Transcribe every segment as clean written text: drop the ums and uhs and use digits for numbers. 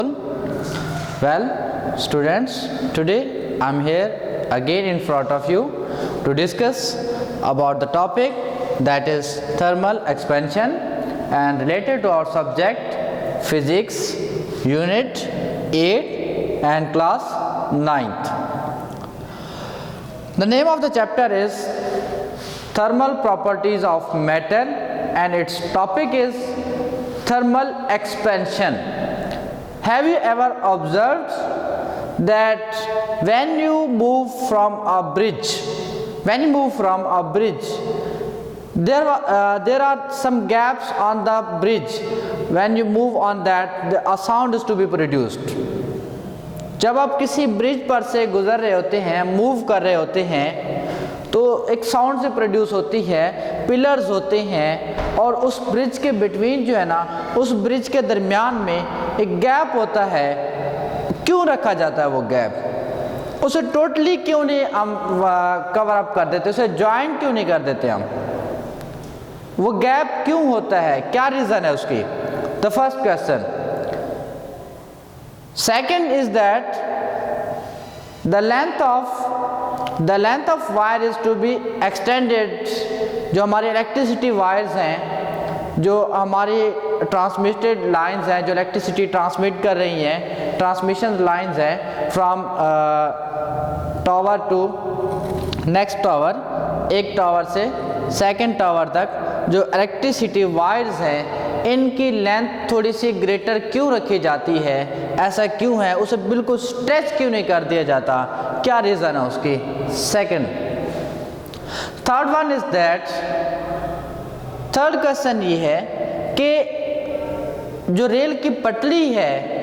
Well, students, today I'm here again in front of you to discuss about the topic that is thermal expansion and related to our subject physics unit 8 and class 9th. The name of the chapter is thermal properties of matter and its topic is thermal expansion. Have you ever observed that when you move from a bridge, there are some gaps on the bridge. When you move on that, a sound is to be produced. जब आप किसी bridge पर से गुजर रहे होते हैं, move कर रहे होते हैं, तो एक साउंड से प्रोड्यूस होती है, पिलर्स होते हैं और उस ब्रिज के बिटवीन जो है ना, उस ब्रिज के दरमियान में एक गैप होता है. क्यों रखा जाता है वो गैप? उसे टोटली क्यों नहीं हम कवर अप कर देते, उसे ज्वाइन क्यों नहीं कर देते हम? वो गैप क्यों होता है, क्या रीज़न है उसकी? The first question. Second is that the length of wire is to be extended. जो हमारे इलेक्ट्रिसिटी वायर्स हैं, जो हमारी ट्रांसमिटेड लाइंस हैं, जो इलेक्ट्रिसिटी ट्रांसमिट कर रही हैं, ट्रांसमिशन लाइंस हैं from tower to next tower, एक टावर से सेकंड टावर तक जो इलेक्ट्रिसिटी वायर्स हैं, इनकी लेंथ थोड़ी सी ग्रेटर क्यों रखी जाती है? ऐसा क्यों है? उसे बिल्कुल स्ट्रेच क्यों नहीं कर दिया जाता? क्या रीज़न है उसकी? Second. Third one is that, third question ये है कि जो रेल की पटरी है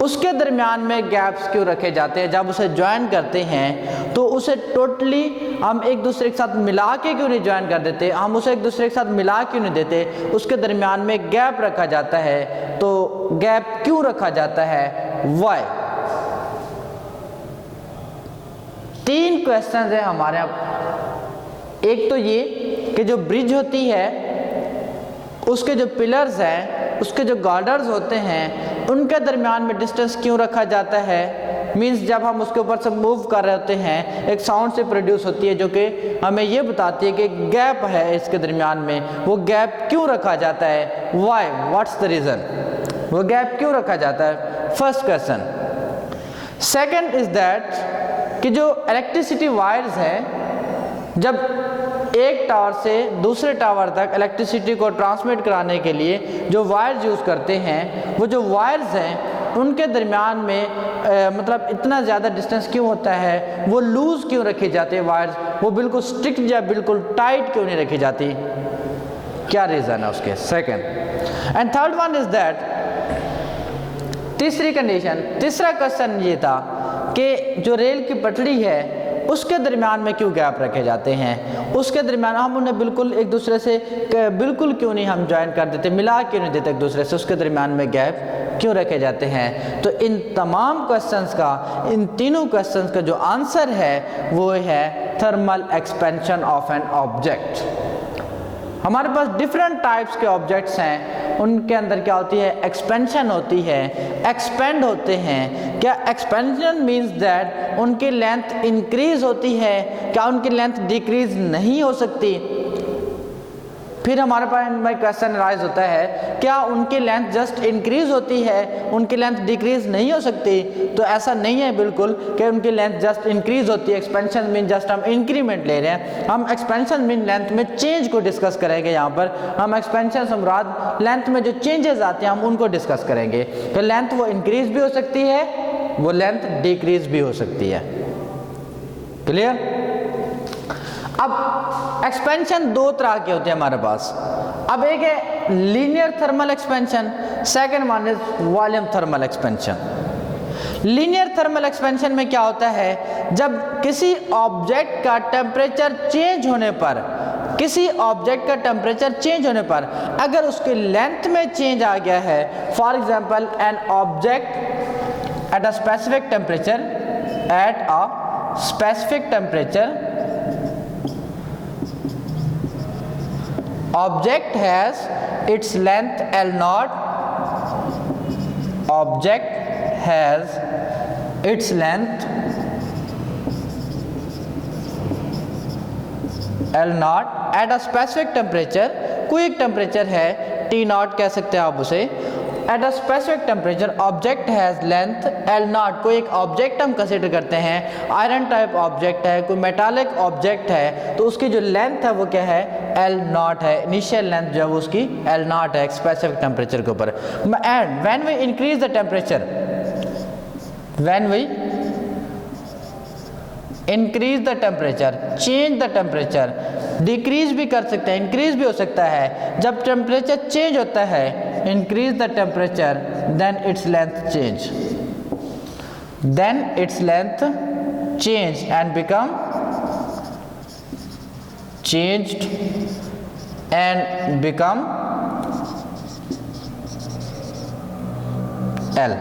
उसके दरमियान में गैप्स क्यों रखे जाते हैं? जब उसे ज्वाइन करते हैं तो उसे टोटली हम एक दूसरे के साथ मिला के क्यों नहीं ज्वाइन कर देते? हम उसे एक दूसरे के साथ मिला क्यों नहीं देते? उसके दरमियान में गैप रखा जाता है. तो गैप क्यों रखा जाता है? व्हाई? 3 क्वेश्चन है हमारे. एक तो ये कि जो ब्रिज होती है उसके जो पिलर्स हैं, उसके जो गार्डर्स होते हैं, उनके दरमियान में डिस्टेंस क्यों रखा जाता है? मीन्स जब हम उसके ऊपर से मूव कर रहे होते हैं, एक साउंड से प्रोड्यूस होती है जो कि हमें ये बताती है कि गैप है इसके दरमियान में. वो गैप क्यों रखा जाता है? व्हाई? What's the reason? वो गैप क्यों रखा जाता है? First question. Second is that कि जो इलेक्ट्रिसिटी वायर्स हैं, जब एक टावर से दूसरे टावर तक इलेक्ट्रिसिटी को ट्रांसमिट कराने के लिए जो वायर्स यूज़ करते हैं, वो जो वायर्स हैं उनके दरमियान में मतलब इतना ज़्यादा डिस्टेंस क्यों होता है? वो लूज़ क्यों रखे जाते हैं वायर्स? वो बिल्कुल स्ट्रिक्ट या बिल्कुल टाइट क्यों नहीं रखी जाती? क्या रीज़न है उसके? Second. And third one is that, तीसरी कंडीशन, तीसरा क्वेश्चन ये था कि जो रेल की पटरी है उसके दरमियान में क्यों गैप रखे जाते हैं? उसके दरमियान हम उन्हें बिल्कुल एक दूसरे से बिल्कुल क्यों नहीं हम ज्वाइन कर देते, मिला क्यों नहीं देते एक दूसरे से? उसके दरमियान में गैप क्यों रखे जाते हैं? तो इन तमाम क्वेश्चंस का, इन तीनों क्वेश्चंस का जो आंसर है वो है thermal expansion of an object. हमारे पास डिफरेंट टाइप्स के ऑब्जेक्ट्स हैं, उनके अंदर क्या होती है? एक्सपेंशन होती है, एक्सपेंड होते हैं. क्या एक्सपेंशन मीन्स दैट उनकी लेंथ इंक्रीज होती है? क्या उनकी लेंथ डिक्रीज नहीं हो सकती? फिर हमारे पास क्वेश्चन राइज होता है, क्या उनकी लेंथ जस्ट इंक्रीज होती है, उनकी लेंथ डिक्रीज नहीं हो सकती? तो ऐसा नहीं है बिल्कुल कि उनकी लेंथ जस्ट इंक्रीज होती है. एक्सपेंशन मीन जस्ट हम इंक्रीमेंट ले रहे हैं. हम एक्सपेंशन मीन लेंथ में चेंज को डिस्कस करेंगे. यहाँ पर हम एक्सपेंशन से मुराद लेंथ में जो चेंजेस आते हैं हम उनको डिस्कस करेंगे. तो लेंथ वो इंक्रीज भी हो सकती है, वो लेंथ डिक्रीज भी हो सकती है. क्लियर? अब एक्सपेंशन 2 तरह के होते हैं हमारे पास. अब एक है linear thermal expansion, second one is volume thermal expansion. Linear thermal expansion में क्या होता है? जब किसी ऑब्जेक्ट का टेम्परेचर चेंज होने पर, किसी ऑब्जेक्ट का टेम्परेचर चेंज होने पर अगर उसके लेंथ में चेंज आ गया है, for example an object at a specific temperature, at a specific temperature object has its length L0, object has its length L not at a specific temperature, कोई एक temperature है T नॉट कह सकते हैं आप उसे, at a specific temperature object has length L not, कोई एक ऑब्जेक्ट हम कंसिडर करते हैं, आयरन टाइप ऑब्जेक्ट है, कोई मेटालिक ऑब्जेक्ट है, तो उसकी जो लेंथ है वो क्या है, L नॉट है, इनिशियल लेंथ जो है वो उसकी L नॉट है स्पेसिफिक टेम्परेचर के ऊपर। And when we increase the temperature, when we increase the temperature, change the temperature, decrease भी कर सकते हैं, इंक्रीज भी हो सकता है, जब टेम्परेचर चेंज होता है, increase the temperature then its length change, then its length change and become changed and become L।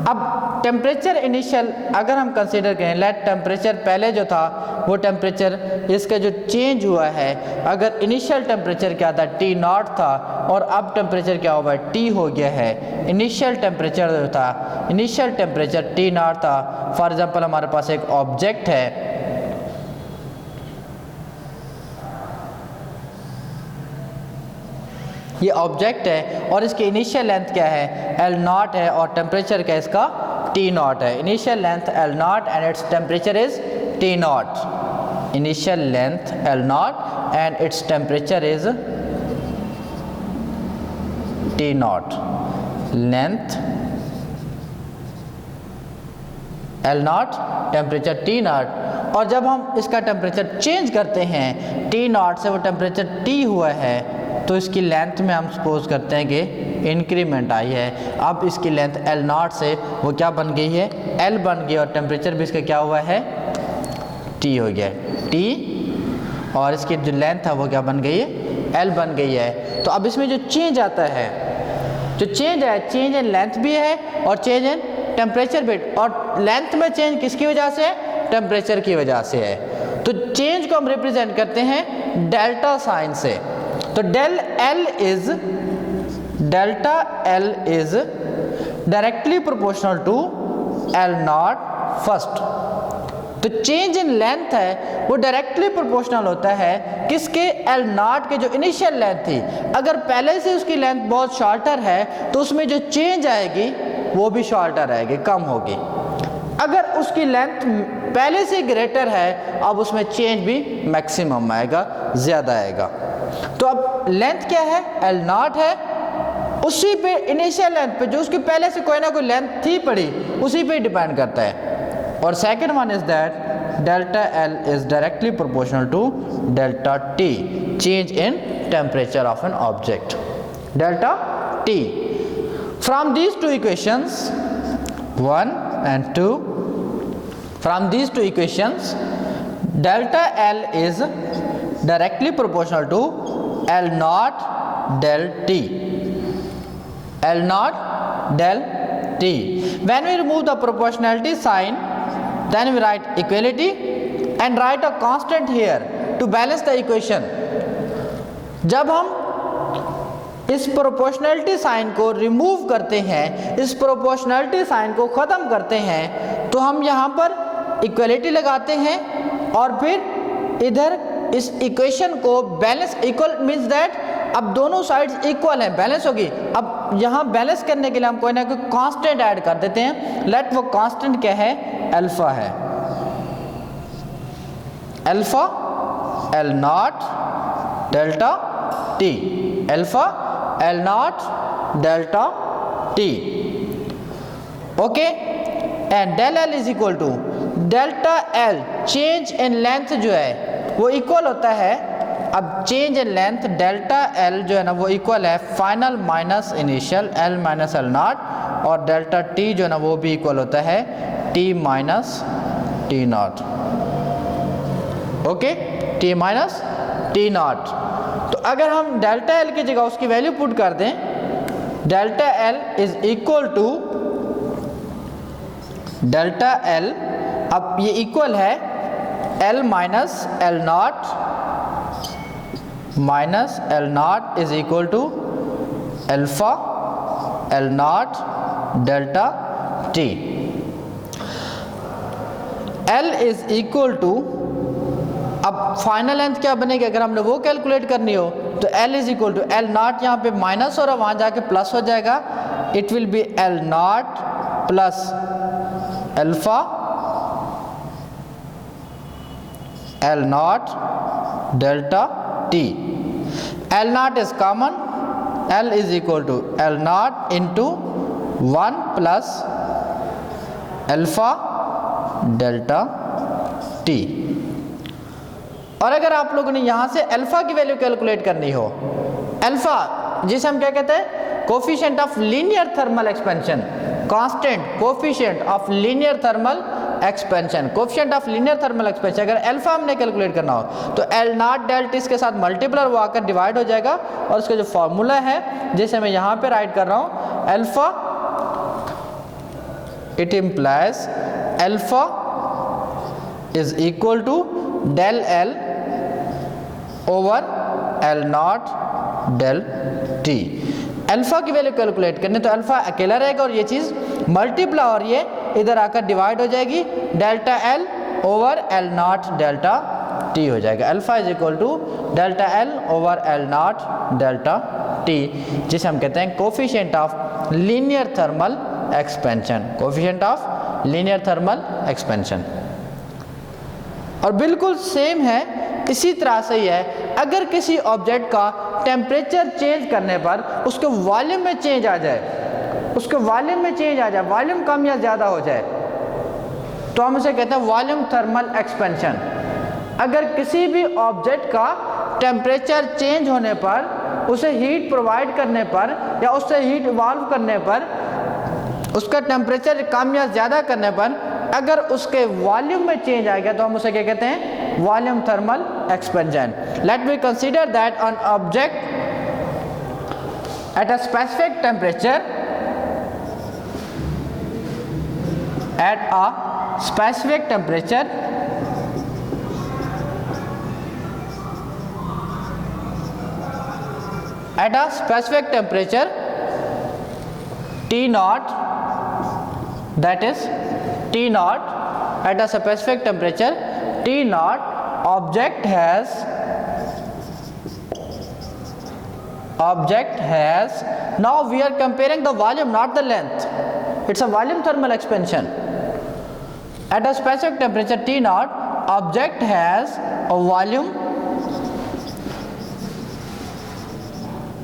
अब टेम्परेचर इनिशियल अगर हम कंसीडर करें, लेट टेम्परेचर पहले जो था वो टेम्परेचर इसका जो चेंज हुआ है, अगर इनिशियल टेम्परेचर क्या था T नॉट था और अब टेम्परेचर क्या हुआ है T हो गया है। इनिशियल टेम्परेचर जो था, इनिशियल टेम्परेचर T नॉट था, फॉर एग्जांपल हमारे पास एक ऑब्जेक्ट है, ये ऑब्जेक्ट है और इसकी इनिशियल लेंथ क्या है L नॉट है और टेम्परेचर क्या है इसका T नॉट है। Initial length L not and its temperature is T not, initial length L not and its temperature is T not, length L not, temperature T naught, और जब हम इसका टेम्परेचर चेंज करते हैं T नॉट से वो temperature T हुआ है तो इसकी लेंथ में हम सपोज करते हैं कि इंक्रीमेंट आई है। अब इसकी लेंथ L नॉट से वो क्या बन गई है L बन गई और टेम्परेचर भी इसका क्या हुआ है T हो गया T, और इसकी जो लेंथ है वो क्या बन गई है L बन गई है। तो अब इसमें जो चेंज आता है, जो चेंज है, चेंज इन लेंथ भी है और चेंज इन टेम्परेचर भी, और लेंथ में चेंज किसकी वजह से है, टेम्परेचर की वजह से है। तो चेंज को हम रिप्रेजेंट करते हैं डेल्टा साइन से। तो delta L is directly proportional to L naught first. तो चेंज इन लेंथ है वो डायरेक्टली प्रोपोर्शनल होता है किसके, L नॉट के जो इनिशियल लेंथ थी। अगर पहले से उसकी लेंथ बहुत शॉर्टर है तो उसमें जो चेंज आएगी वो भी शॉर्टर आएगी, कम होगी। अगर उसकी लेंथ पहले से ग्रेटर है अब उसमें चेंज भी मैक्सिमम आएगा, ज़्यादा आएगा। तो अब लेंथ क्या है L नॉट है, उसी पे इनिशियल लेंथ पे जो उसकी पहले से कोई ना कोई लेंथ थी पड़ी उसी पे डिपेंड करता है। और second one is that delta L is directly proportional to delta T, change in temperature of an object, delta T। From these two equations 1 and 2, from these two equations delta L is directly proportional to L naught del T, L naught del T. When we remove the proportionality sign, then we write equality and write a constant here to balance the equation. जब हम इस proportionality sign को remove करते हैं, इस proportionality sign को ख़त्म करते हैं, तो हम यहाँ पर इक्वलिटी लगाते हैं और फिर इधर इस इक्वेशन को बैलेंस, इक्वल मीन्स दैट अब दोनों साइड्स इक्वल हैं, बैलेंस होगी। अब यहाँ बैलेंस करने के लिए हम कोई ना कोई कांस्टेंट ऐड कर देते हैं। लेट वो कांस्टेंट क्या है, अल्फा है, alpha L naught delta T, alpha L naught delta T, okay. And del L is equal to delta L, change in length जो है वो इक्वल होता है। अब change in length delta L जो है ना वो इक्वल है final minus initial L minus L naught, और डेल्टा T जो है ना वो भी इक्वल होता है T minus T not, okay, T minus T not. तो अगर हम डेल्टा L की जगह उसकी वैल्यू पुट कर दें, delta L is equal to delta L, अब ये इक्वल है L minus L naught, minus L naught is equal to alpha L naught delta T। L is equal to, अब final length क्या बनेगी अगर हमने वो कैलकुलेट करनी हो तो L is equal to L naught, यहाँ पे माइनस हो रहा वहाँ जाके प्लस हो जाएगा, it will be L naught plus alpha L naught delta T। L naught is common, L is equal to L naught into 1 plus alpha delta T। और अगर आप लोगों ने यहाँ से अल्फा की वैल्यू कैलकुलेट करनी हो, अल्फा जिसे हम क्या कहते हैं, coefficient of linear thermal expansion, constant coefficient of linear thermal expansion, coefficient of linear thermal expansion. अगर अल्फा हमने कैलकुलेट करना हो तो L नॉट डेल्टा इसके साथ मल्टीप्लाई वो आकर डिवाइड हो जाएगा, और उसका जो फॉर्मूला है जैसे मैं यहाँ पे राइट कर रहा हूँ, alpha it implies alpha is equal to del L over L naught del T। Alpha की वैल्यू कैलकुलेट करने तो अल्फा अकेला रहेगा और ये चीज़ मल्टीप्लाई और ये इधर आकर डिवाइड हो जाएगी, delta L over L naught delta T हो जाएगा। Alpha is equal to delta L over L naught delta T, जिसे हम कहते हैं coefficient of linear thermal expansion, coefficient of linear thermal expansion. और बिल्कुल सेम है, इसी तरह से ही है, अगर किसी ऑब्जेक्ट का टेम्परेचर चेंज करने पर उसके वॉल्यूम में चेंज आ जाए, उसके वॉल्यूम में चेंज आ जाए, वॉल्यूम कम या ज़्यादा हो जाए, तो हम उसे कहते हैं वॉल्यूम थर्मल एक्सपेंशन। अगर किसी भी ऑब्जेक्ट का टेम्परेचर चेंज होने पर, उसे हीट प्रोवाइड करने पर या उससे हीट इवॉल्व करने पर, उसका टेम्परेचर कम या ज़्यादा करने पर अगर उसके वॉल्यूम में चेंज आएगा तो हम उसे क्या कहते हैं, volume thermal expansion. Let me consider that an object at a specific temperature, at a specific temperature at a specific temperature T naught, that is T naught, at a specific temperature T naught, object has now we are comparing the volume not the length, it's a volume thermal expansion. At a specific temperature T naught, object has a volume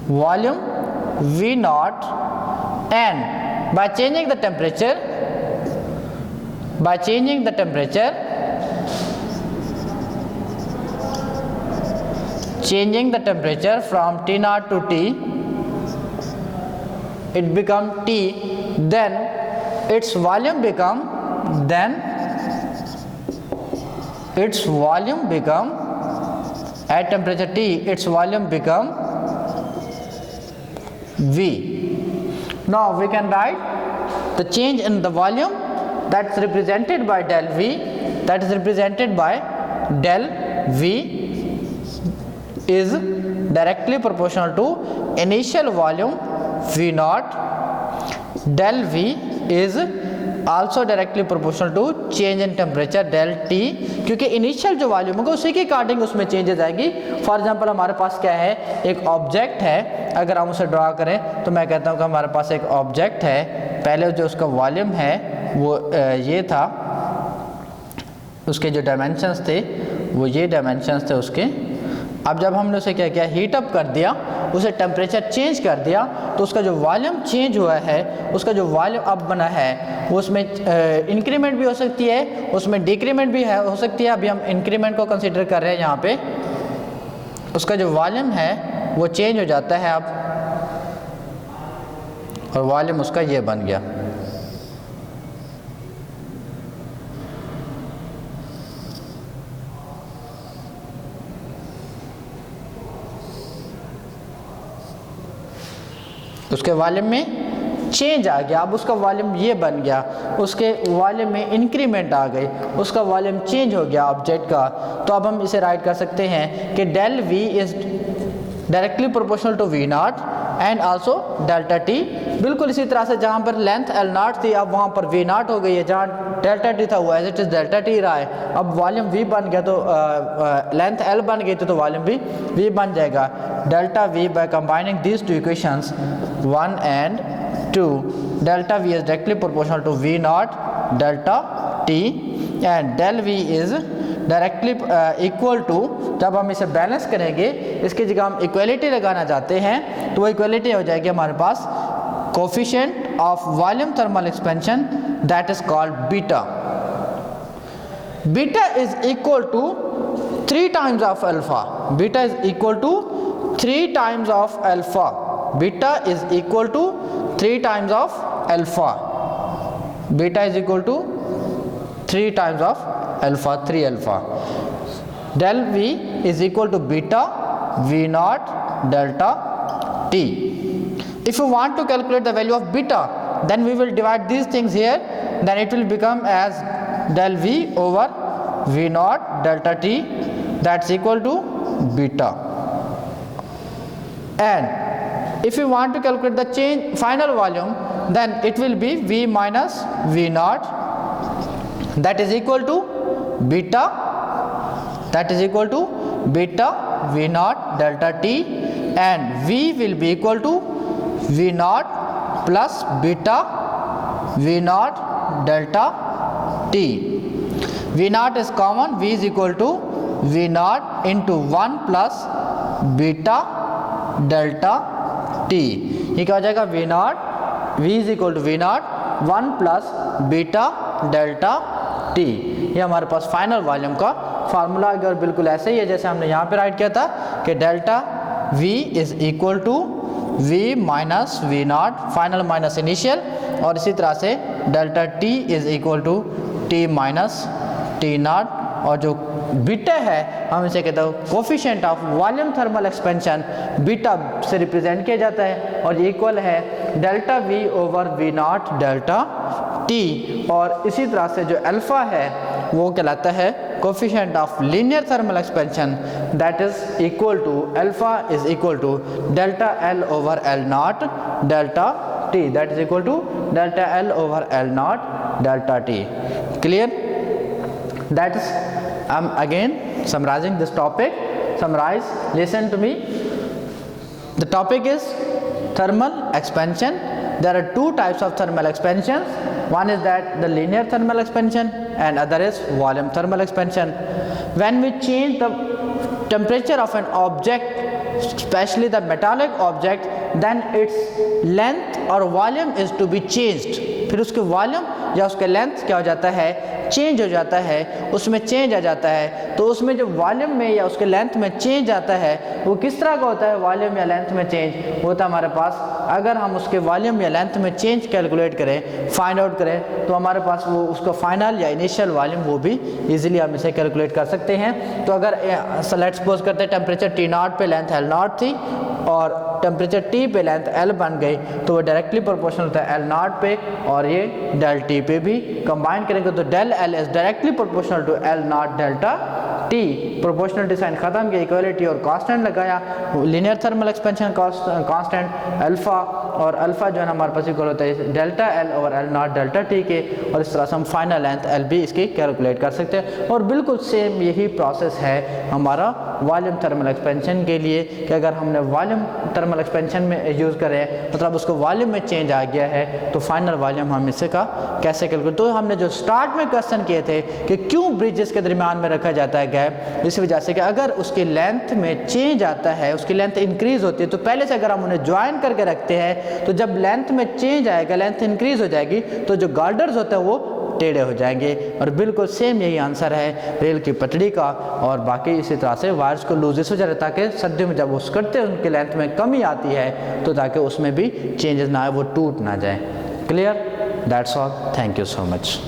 V naught, and by changing the temperature from T naught to T, it become T, then its volume become at temperature T, its volume become V. Now we can write the change in the volume that's represented by del V, that is represented by del V is directly proportional to initial volume V naught. Del V is also directly proportional to change in temperature del T, क्योंकि initial जो volume होगा उसी के according उसमें changes आएगी। For example हमारे पास क्या है, एक ऑब्जेक्ट है, अगर हम उसे ड्रा करें तो मैं कहता हूँ कि हमारे पास एक ऑब्जेक्ट है, पहले जो उसका वॉल्यूम है वो ये था, उसके जो डायमेंशंस थे वो ये डायमेंशंस थे उसके। अब जब हमने उसे क्या किया, हीट अप कर दिया, उसे टेम्परेचर चेंज कर दिया, तो उसका जो वॉल्यूम चेंज हुआ है, उसका जो वॉल्यूम अब बना है वो उसमें इंक्रीमेंट भी हो सकती है, उसमें डिक्रीमेंट भी हो सकती है। अभी हम इंक्रीमेंट को कंसीडर कर रहे हैं यहाँ पे, उसका जो वॉल्यूम है वो चेंज हो जाता है अब, और वॉल्यूम उसका ये बन गया। उसके वॉल्यूम में चेंज आ गया, अब उसका वॉल्यूम ये बन गया, उसके वॉल्यूम में इंक्रीमेंट आ गई, उसका वॉल्यूम चेंज हो गया ऑब्जेक्ट का। तो अब हम इसे राइट कर सकते हैं कि del V is directly proportional to V naught, and also delta T. बिल्कुल इसी तरह से जहाँ पर लेंथ एल नॉट थी अब वहाँ पर वी नॉट हो गई है, जहाँ डेल्टा टी था वो as it is delta T रहा है। अब वॉल्यूम वी बन गया तो लेंथ एल बन गई तो वॉल्यूम भी वी बन जाएगा। Delta V by combining these two equations 1 and 2, delta V is directly proportional to V naught delta T and del V is directly equal to, जब हम इसे बैलेंस करेंगे इसकी जगह हम इक्वलिटी लगाना चाहते हैं तो वो इक्वलिटी हो जाएगी हमारे पास coefficient of volume thermal expansion that is called beta. Beta is equal to 3 times of alpha. Beta is equal to 3 times of alpha. Beta is equal to 3 times of alpha. Beta is equal to 3 times of alpha, 3 alpha. Del V is equal to beta V naught delta T. If you want to calculate the value of beta, then we will divide these things here, then it will become as del V over V naught delta T, that's equal to beta. And if you want to calculate the change final volume, then it will be V minus V naught, that is equal to beta, that is equal to beta V naught delta T, and V will be equal to V naught plus beta V naught delta T. V naught is common, V is equal to V naught into 1 plus beta delta T. ये क्या हो जाएगा V naught, V is equal to V naught 1 plus beta delta T. ये हमारे पास final volume का formula अगर बिल्कुल ऐसे ही है जैसे हमने यहाँ पे राइट किया था कि delta V is equal to V minus V naught final minus initial, और इसी तरह से delta T is equal to T minus T naught, और जो बीटा है हम इसे कहते हैं coefficient of volume thermal expansion, beta से रिप्रेजेंट किया जाता है और ये इक्वल है delta V over V naught delta T। और इसी तरह से जो अल्फा है वो कहलाता है coefficient of linear thermal expansion, that is equal to alpha is equal to delta L over L naught delta T, that is equal to delta L over L naught delta T। Clear? That is, I'm again summarizing this topic. Summarize, listen to me. The topic is thermal expansion. There are 2 types of thermal expansions. One is that the linear thermal expansion and other is volume thermal expansion. When we change the temperature of an object, especially the metallic object, then its length or volume is to be changed. फिर उसके volume या उसके length क्या हो जाता है, change हो जाता है, उसमें चेंज आ जाता है। तो उसमें जो वॉल्यूम में या उसके लेंथ में चेंज आता है वो किस तरह का होता है, वॉल्यूम या लेंथ में चेंज होता है हमारे पास, अगर हम उसके वॉल्यूम या लेंथ में चेंज कैलकुलेट करें, फाइंड आउट करें, तो हमारे पास वो उसका फाइनल या इनिशियल वॉल्यूम वो भी इजीली हम इसे कैलकुलेट कर सकते हैं। तो अगर लेट्स सपोज करते हैं टेम्परेचर T नॉट पे लेंथ L नॉट थी और टेम्परेचर T पे लेंथ L बन गई तो वो डायरेक्टली प्रोपोर्शनल होता है L नॉट पे, और ये डेल T पे भी कंबाइन करेंगे तो del L is directly proportional to L naught delta T। Proportionality sign खत्म किया, इक्वलिटी और कांस्टेंट लगाया, linear thermal expansion constant alpha, और अल्फा जो है हमारे पास इक्वल होता है delta L over L naught delta T के, और इस तरह से हम फाइनल लेंथ L भी इसकी कैलकुलेट कर सकते हैं। और बिल्कुल सेम यही प्रोसेस है हमारा वॉल्यूम थर्मल एक्सपेंशन के लिए कि अगर हमने वॉल्यूम थर्मल एक्सपेंशन में यूज़ करें, मतलब उसको वॉल्यूम में चेंज आ गया है, तो फाइनल वॉल्यूम हम इससे का कैसे कैलकुलेट। तो हमने जो स्टार्ट में क्वेश्चन किए थे कि क्यों ब्रिजेस के दरमियान में रखा जाता है गैप, इस वजह से कि अगर उसकी लेंथ में चेंज आता है, उसकी लेंथ इंक्रीज होती है, तो पहले से अगर हम उन्हें ज्वाइन करके रखते हैं तो जब लेंथ में चेंज आएगा, लेंथ इंक्रीज हो जाएगी, तो जो गार्डर्स होते हैं वो टेढ़े हो जाएंगे। और बिल्कुल सेम यही आंसर है रेल की पटड़ी का, और बाकी इसी तरह से वायर्स को लूजेस हो जाए ताकि सर्दियों में जब वो करते हैं उनकी लेंथ में कमी आती है तो ताकि उसमें भी चेंजेस ना आए, वो टूट ना जाए। Clear? That's all, thank you so much.